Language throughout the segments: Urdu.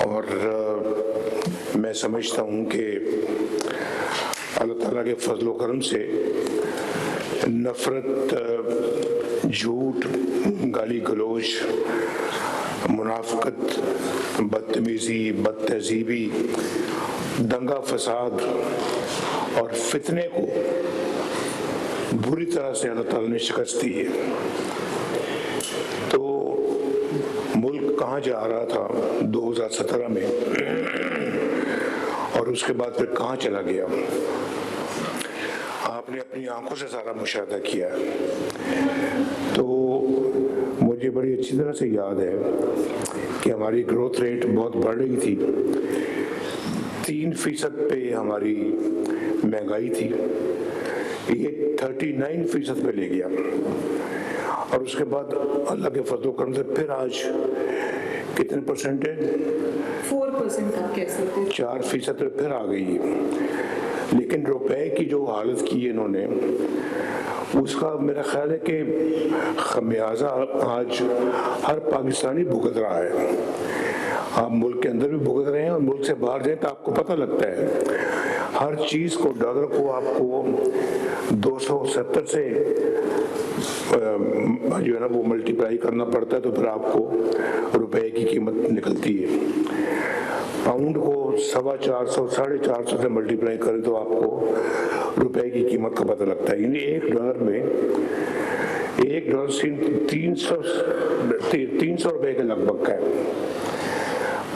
اور میں سمجھتا ہوں کہ اللہ تعالیٰ کے فضل و کرم سے نفرت، جھوٹ، گالی گلوچ، منافقت، بدتمیزی، بد تہذیبی، دنگا فساد اور فتنے کو بری طرح سے اللہ تعالیٰ نے شکست دی ہے۔ تو ملک کہاں جا رہا تھا 2017 میں اور اس کے بعد پھر کہاں چلا گیا، آپ نے اپنی آنکھوں سے سارا مشاہدہ کیا۔ تو مجھے بڑی اچھی طرح سے یاد ہے کہ ہماری گروتھ ریٹ بہت بڑھ رہی تھی، 3% پہ ہماری مہنگائی تھی، یہ 39% پہ لے گیا، اور اس کے بعد اللہ کے فضل و کرم سے پھر آج کتنے پرسنٹ ہے؟ 4% آپ کہہ سکتے ہیں، 4% پہ پھر آ گئی ہے۔ لیکن روپے کی جو حالت کی ہے انہوں نے، اس کا میرا خیال ہے کہ خمیازہ آج ہر پاکستانی بھگت رہا ہے۔ آپ ملک کے اندر بھی بھگت رہے ہیں اور ملک سے باہر جائیں تو آپ کو پتہ لگتا ہے ہر چیز کو، ڈالر کو آپ کو 270 سے جو ہے نا وہ ملٹیپلائی کرنا پڑتا ہے، تو پھر آپ کو روپے کی قیمت نکلتی ہے۔ پاؤنڈ کو 450 450 سے ملٹیپلائی کرے تو آپ کو روپے کی قیمت کا پتہ لگتا ہے۔ یعنی ایک ڈالر میں ایک ڈالر 300 روپے کے لگ بھگ کا ہے،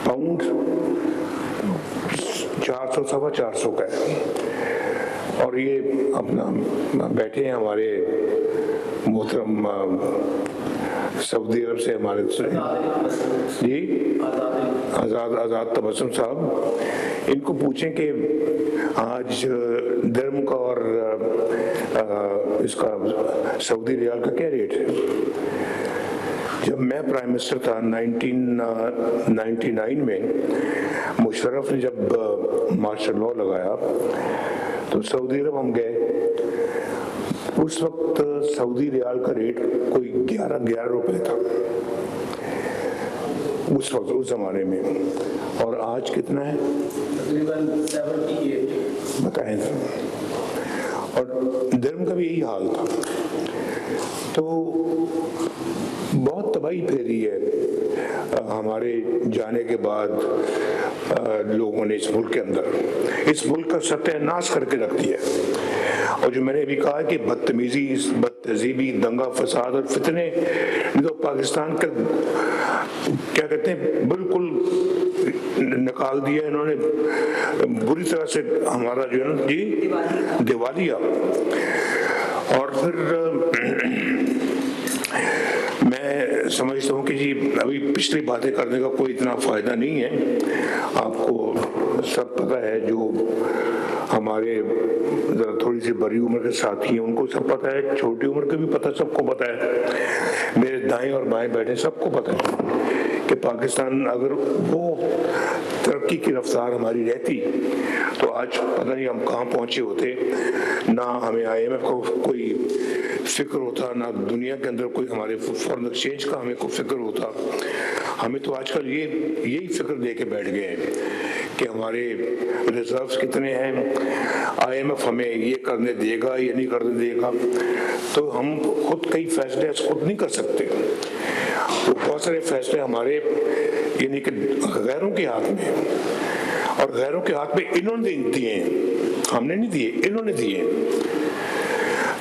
پاؤنڈ 400 450 کا ہے۔ اور یہ اپنا بیٹھے ہیں ہمارے محترم سعودی عرب سے ہمارے جی آزاد تبسم صاحب، ان کو پوچھیں کہ آج درم کا اور اس کا سعودی ریال کا کیا ریٹ ہے۔ جب میں پرائم منسٹر تھا 1999 میں، مشرف نے جب مارشل لاء لگایا تو سعودی عرب ہم گئے، اس وقت سعودی ریال کا ریٹ کوئی 11 روپے تھا اس وقت، اس زمانے میں، اور آج کتنا ہے تقریباً 78 بتائیں۔ اور درم کا بھی یہی حال تھا۔ تو بہت تباہی پھیری ہے ہمارے جانے کے بعد لوگوں نے اس ملک کے اندر، اس ملک کا ستیہ ناش کر کے رکھ دیا۔ اور جو میں نے ابھی کہا کہ بدتمیزی، بد تہذیبی، دنگا فساد اور فتنے، تو پاکستان کا کیا کہتے ہیں بالکل نکال دیا انہوں نے بری طرح سے، ہمارا جو ہے نا جی دیوالیہ۔ اور پھر میں سمجھتا ہوں کہ جی ابھی پچھلی باتیں کرنے کا کوئی اتنا فائدہ نہیں ہے، آپ کو سب پتہ ہے، جو ہمارے ذرا تھوڑی سی بڑی عمر کے ساتھی ہیں ان کو سب پتہ ہے، چھوٹی عمر کے بھی پتہ، سب کو پتہ ہے، میرے دائیں اور بائیں بیٹھے سب کو پتہ ہے کہ پاکستان اگر وہ ترقی کی رفتار ہماری رہتی تو آج پتہ نہیں ہم کہاں پہنچے ہوتے، نہ ہمیں IMF کو کوئی فکر ہوتا، نہ دنیا کے اندر کوئی ہمارے فورن ایکسچینج کا ہمیں کوئی فکر ہوتا۔ ہمیں تو آج کل یہی فکر دے کے بیٹھ گئے ہیں کہ ہمارے ریزروز کتنے ہیں، IMF ہمیں یہ کرنے دے گا یا نہیں کرنے دے گا، تو ہم خود کئی فیصلے خود نہیں کر سکتے۔ بہت سارے فیصلے ہمارے یعنی کہ غیروں کے ہاتھ میں، اور غیروں کے ہاتھ میں انہوں نے دیے ہیں، ہم نے نہیں دیے، انہوں نے دیے۔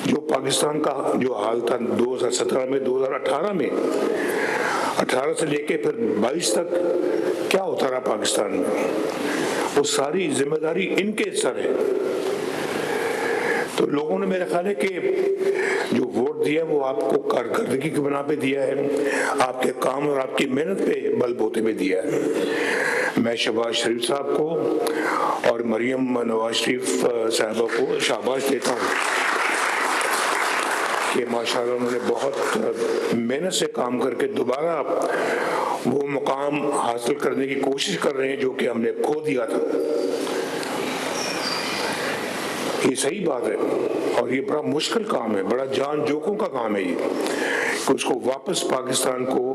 جو پاکستان کا جو حال تھا 2017 میں، 2018 میں، 18 سے لے کے پھر 22 تک کیا ہوتا رہا پاکستان میں، وہ ساری ذمہ داری ان کے سر ہے۔ تو لوگوں نے میرا خیال ہے کہ جو ووٹ دیا وہ آپ کو کارکردگی کی بنا پہ دیا ہے، آپ کے کام اور آپ کی محنت پہ بل بوتے پہ دیا ہے۔ میں شہباز شریف صاحب کو اور مریم نواز شریف صاحبہ کو شاباش دیتا ہوں کہ ماشاءاللہ انہوں نے بہت محنت سے کام کر کے دوبارہ وہ مقام حاصل کرنے کی کوشش کر رہے ہیں جو کہ ہم نے کھو دیا تھا۔ یہ صحیح بات ہے، اور یہ بڑا مشکل کام ہے، بڑا جان جوکوں کا کام ہے یہ، کہ اس کو واپس پاکستان کو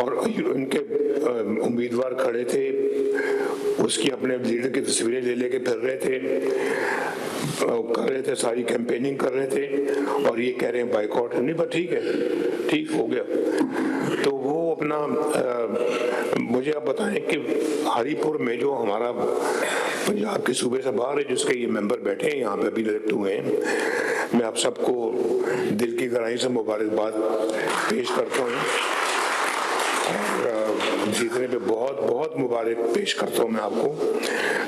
اور ان کے امیدوار کھڑے تھے، اس کی اپنے لیڈر کی تصویریں لے کے پھر رہے تھے، کر رہے تھے، ساری کیمپیننگ کر رہے تھے، اور یہ کہہ رہے ہیں بائیکاٹ نہیں، بس ٹھیک ہے، ٹھیک ہو گیا۔ تو وہ اپنا مجھے آپ بتائیں کہ ہری پور میں جو ہمارا پنجاب کے صوبے سے باہر ہے، جس کے یہ ممبر بیٹھے ہیں یہاں پہ ابھی الیکٹ ہوئے ہیں، میں آپ سب کو دل کی گہرائی سے مبارکباد پیش کرتا ہوں، اور جیتنے پہ بہت بہت مبارک پیش کرتا ہوں میں آپ کو۔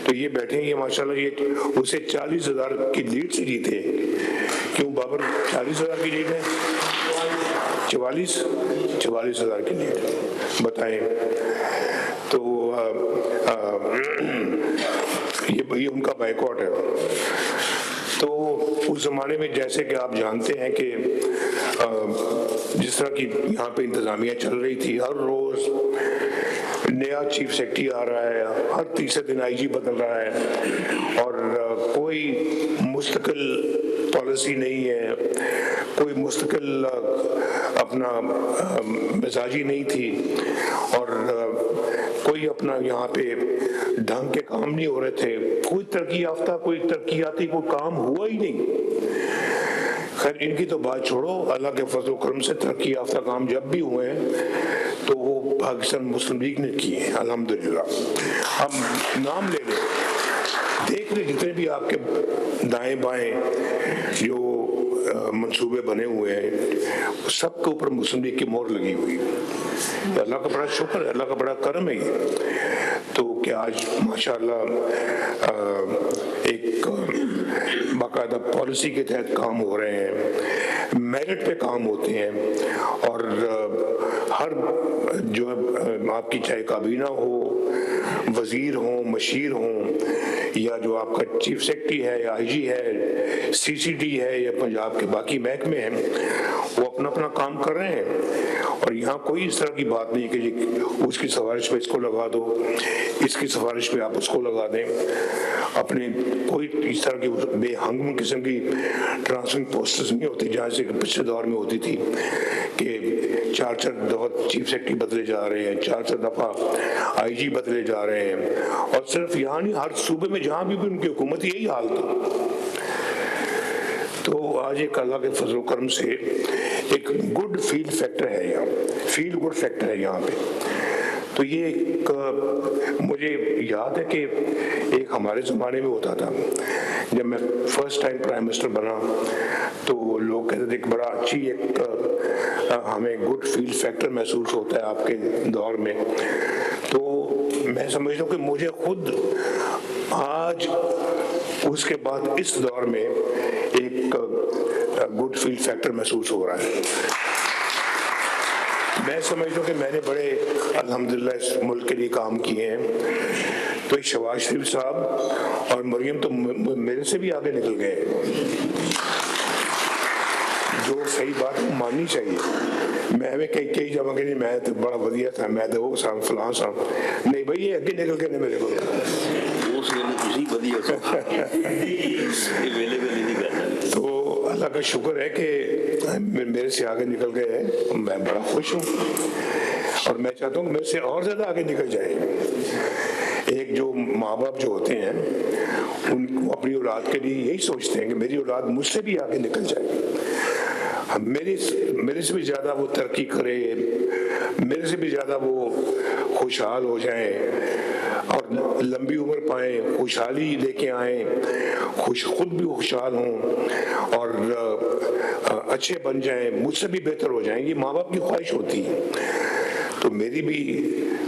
تو یہ بیٹھے ہیں، یہ ماشاءاللہ یہ اسے 40,000 کی لیڈ سے جیتے۔ کیوں بابر 40,000 کی لیڈ ہے؟ 44,000 کی لیڈ، بتائیں۔ تو یہ ان کا بائیکاٹ ہے۔ تو اس زمانے میں جیسے کہ آپ جانتے ہیں کہ جس طرح کی یہاں پہ انتظامیہ چل رہی تھی، ہر روز نیا چیف سیکرٹری آ رہا ہے، ہر تیسرے دن آئی جی بدل رہا ہے، اور کوئی مستقل پالیسی نہیں ہے، کوئی مستقل اپنا مزاجی نہیں تھی، اور کوئی اپنا یہاں پہ ڈھنگ کے کام نہیں ہو رہے تھے، کوئی ترقی یافتہ کوئی ترقیاتی کوئی کام ہوا ہی نہیں۔ خیر ان کی تو بات چھوڑو، اللہ کے فضل و کرم سے ترقی یافتہ کام جب بھی ہوئے ہیں تو وہ پاکستان مسلم لیگ نے کیے ہیں، الحمدللہ۔ ہم نام لے لیں، دیکھ لیں جتنے بھی آپ کے دائیں بائیں جو منصوبے بنے ہوئے ہیں، سب کے اوپر مسلم لیگ کی مہر لگی ہوئی ہے۔ اللہ کا بڑا شکر ہے، اللہ کا بڑا کرم ہے یہ۔ تو کہ آج ماشاءاللہ ایک باقاعدہ پالیسی کے تحت کام ہو رہے ہیں، میرٹ پہ کام ہوتے ہیں، اور ہر جو آپ کی چاہے کابینہ ہو، وزیر ہوں، مشیر ہوں، یا جو آپ کا چیف سیکرٹری ہے، یا آئی جی ہے، سی سی ڈی ہے، یا پنجاب کے باقی محکمے ہیں، وہ اپنا اپنا کام کر رہے ہیں۔ اور یہاں کوئی اس طرح کی بات نہیں کہ جی اس کی سفارش پہ اس کو لگا دو، اس کی سفارش پہ آپ اس کو لگا دیں۔ اپنے کوئی اس طرح کی بے ہنگم قسم کی ٹرانسفرنگ پوسٹس نہیں ہوتی، جہاں سے پچھلے دور میں ہوتی تھی کہ 4 دفعہ چیف سیکرٹری بدلے جا رہے ہیں، 4 دفعہ آئی جی بدلے جا رہے ہیں، اور صرف یہاں نہیں، ہر صوبے میں جہاں بھی ان کی حکومت یہی حال تھا۔ تو آج ایک اللہ کے فضل و کرم سے ایک گڈ فیل فیکٹر ہے یہاں، فیل گڈ فیکٹر ہے یہاں پہ۔ تو یہ ایک مجھے یاد ہے کہ ایک ہمارے زمانے میں ہوتا تھا، جب میں فرسٹ ٹائم پرائم منسٹر بنا تو لوگ کہتے تھے کہ بڑا اچھی ایک ہمیں گڈ فیل فیکٹر محسوس ہوتا ہے آپ کے دور میں۔ تو میں سمجھتا ہوں کہ مجھے خود آج اس کے بعد اس دور میں ایک گڈ فیل فیکٹر محسوس ہو رہا ہے۔ میں سمجھتا ہوں کہ میں نے بڑے الحمدللہ اس ملک کے لیے کام کیے ہیں۔ تو شہباز شریف صاحب اور مریم تو میرے سے بھی آگے نکل گئے، جو صحیح بات ماننی چاہیے۔ میں ہمیں کئی جگہ کہ میں تو بڑا ودیا تھا، میں تو وہ صاحب فلاں صاحب، نہیں بھائی یہ آگے نکل گئے میرے کو۔ تو اللہ کا شکر ہے کہ میرے سے آگے نکل گئے ہیں، میں بڑا خوش ہوں، اور میں چاہتا ہوں کہ میرے سے اور زیادہ آگے نکل جائے۔ ایک جو ماں باپ جو ہوتے ہیں ان کو اپنی اولاد کے لیے یہی سوچتے ہیں کہ میری اولاد مجھ سے بھی آگے نکل جائے، میرے سے بھی زیادہ وہ ترقی کرے، میرے سے بھی زیادہ وہ خوشحال ہو جائیں اور لمبی عمر پائیں، خوشحالی لے کے آئیں، خود بھی خوشحال ہوں اور اچھے بن جائیں، مجھ سے بھی بہتر ہو جائیں۔ یہ ماں باپ کی خواہش ہوتی ہے۔ تو میری بھی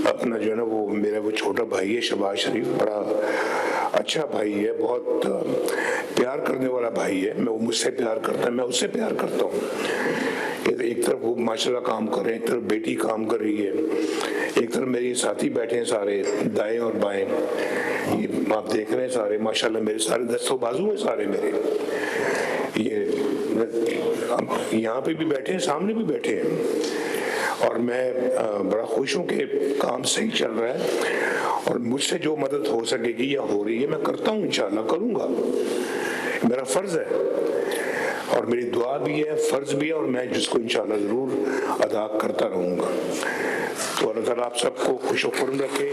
اپنا جو ہے نا وہ میرا وہ چھوٹا بھائی ہے شہباز شریف، بڑا اچھا بھائی ہے، بہت پیار کرنے والا بھائی ہے، وہ مجھ سے پیار کرتا ہے، میں اس سے پیار کرتا ہوں۔ ایک طرف وہ ماشاءاللہ کام کر رہے ہیں، ایک طرف بیٹی کام کر رہی ہے، ایک طرف میرے ساتھی بیٹھے ہیں سارے دائیں اور بائیں، یہ آپ دیکھ رہے ہیں سارے ماشاءاللہ میرے سارے دستوں بازو ہیں سارے میرے، یہ یہاں پہ بھی بیٹھے ہیں، سامنے بھی بیٹھے ہیں، اور میں بڑا خوش ہوں کہ کام صحیح چل رہا ہے، اور مجھ سے جو مدد ہو سکے گی یا ہو رہی ہے میں کرتا ہوں، انشاءاللہ کروں گا، میرا فرض ہے، اور میری دعا بھی ہے، فرض بھی ہے، اور میں جس کو انشاءاللہ ضرور ادا کرتا رہوں گا۔ تو اللہ تعالیٰ آپ سب کو خوش و خرم رکھے